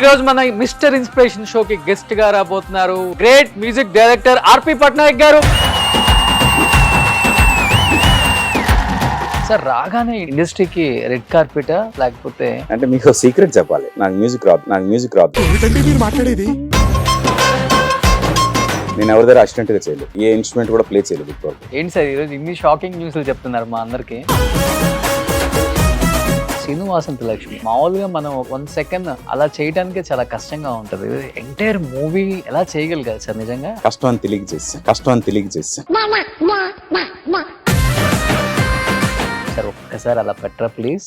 రోజు మన mister inspiration షోకి గెస్ట్ గా రాబోతున్నారు గ్రేట్ మ్యూజిక్ డైరెక్టర్ ఆర్పి పట్నాయక్ గారు. సార్ రాగానే ఇండస్ట్రీకి రెడ్ కార్పెటా లేకపోతే అంటే మీకు సీక్రెట్ చెప్పాలి, నాకు మ్యూజిక్ రాదు. మీరు మాట్లాడేది నేను ఎవరి దగ్గర అసిస్టెంట్ గా చేయలేదు, ఏ ఇన్స్ట్రుమెంట్ కూడా ప్లే చేయలేదు ఇప్పుడు. ఏంటి సార్ ఈరోజు ఇన్ని షాకింగ్ న్యూస్లు చెప్తున్నారు మా అందరికి. శ్రీను వాసంత లక్ష్మి మామూలుగా మనం 1 సెకండ్ అలా చేయడానికే చాలా కష్టంగా ఉంటది. ఎంటైర్ మూవీ ఎలా చేయగలిగారు సార్ నిజంగా? కష్టం అని తెలియక చేస్తా. సార్ ఒక్కసారి అలా పెట్టరా ప్లీజ్.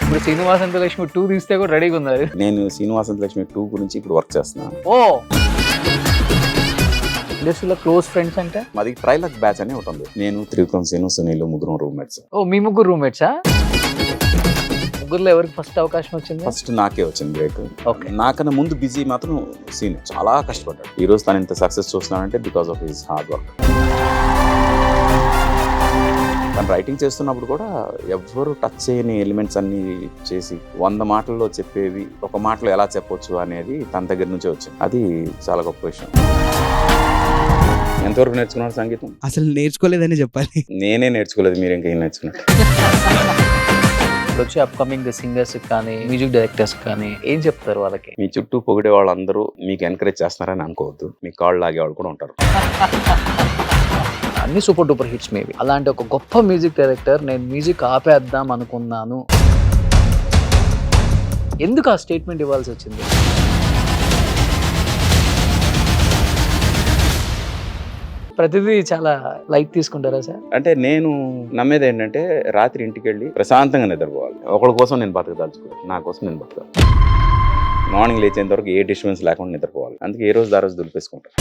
ఇప్పుడు శ్రీనివాసంత లక్ష్మి 2 తీస్తే కూడా రెడీగా ఉన్నారు. నేను శ్రీనివాసంత లక్ష్మి 2 గురించి ఇప్పుడు వర్క్ చేస్తున్నాను. ఓ ఇండస్ట్రీలో క్లోజ్ ఫ్రెండ్స్ అంటే మాది ట్రైలర్ బ్యాచ్ అని ఒకటి ఉంది. నేను త్రివిక్రమ్, శ్రీను, సునీల్ ముగ్గురు రూమ్మేట్స్. ఓ మీ ముగ్గురు రూమ్మేట్సా? ముగ్గురులో ఎవరికి ఫస్ట్ అవకాశం వచ్చింది? ఫస్ట్ నాకే వచ్చింది బ్రేక్. ఓకే. నాకన్నా ముందు బిజీ మాత్రం సీన్ చాలా కష్టపడ్డాడు. ఈ రోజు తను ఇంత సక్సెస్ చూస్తున్నానంటే because of his hard work. తను రైటింగ్ చేస్తున్నప్పుడు కూడా ఎవ్వరు టచ్ చేయని ఎలిమెంట్స్ అన్ని చేసి 100 మాటల్లో చెప్పేవి ఒక మాటలో ఎలా చెప్పొచ్చు అనేది తన దగ్గర నుంచే వచ్చింది. అది చాలా గొప్ప విషయం. ఎంతవరకు నేర్చుకున్నారు సంగీతం? అసలు నేర్చుకోలేదని చెప్పాలి. నేనే నేర్చుకోలేదు, మీరు ఇంకేం నేర్చుకున్నారు? ఇప్పుడు వచ్చే అప్కమింగ్ సింగర్స్ కానీ మ్యూజిక్ డైరెక్టర్స్ కానీ ఏం చెప్తారు వాళ్ళకి? మీ చుట్టూ పొగిడే వాళ్ళందరూ మీకు ఎంకరేజ్ చేస్తున్నారని అనుకోవద్దు. మీ కాళ్ళు లాగే వాళ్ళు కూడా ఉంటారు. అన్ని సూపర్ డూపర్ హిట్స్ మేబీ. అలాంటి ఒక గొప్ప మ్యూజిక్ డైరెక్టర్ నేను మ్యూజిక్ ఆపేద్దాం అనుకున్నాను, ఎందుకు ఆ స్టేట్మెంట్ ఇవ్వాల్సి వచ్చింది? ప్రతిదీ చాలా లైట్ తీసుకుంటారా సార్? అంటే నేను నమ్మేది ఏంటంటే రాత్రి ఇంటికి వెళ్ళి ప్రశాంతంగా నిద్రపోవాలి. ఒకళ్ళ కోసం నేను బతకదలుచుకోవాలి, నా కోసం నేను బతకాలి. మార్నింగ్ లేచేంత వరకు ఏ డిస్టర్బెన్స్ లేకుండా నిద్రపోవాలి. అందుకే ఏ రోజు ఆ రోజు దులిపేసుకుంటాను.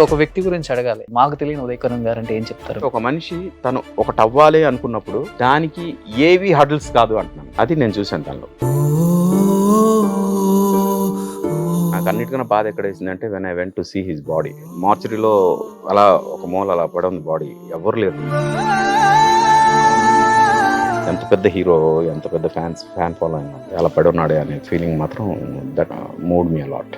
ఒక వ్యక్తి గురించి అడగాలి, మాకు తెలియని ఉదయకరణ్ గారు అంటే ఏం చెప్తారు? ఒక మనిషి తను ఒకటి అవ్వాలి అనుకున్నప్పుడు దానికి ఏవి హర్డిల్స్ కాదు అంటున్నాను. అది నేను చూశాను తనలో. నాకు అన్నిటికన్నా బాధ ఎక్కడ వేసిందంటే when I went to see his body. మార్చరీలో అలా ఒక మూల అలా పడి ఉంది బాడీ, ఎవరు లేరు. ఎంత పెద్ద హీరో, ఎంత పెద్ద ఫ్యాన్ ఫాలోయింగ్ అలా పడి ఉన్నాడే అనే ఫీలింగ్ మాత్రం దట్ మూడ్ మీ అలాట్.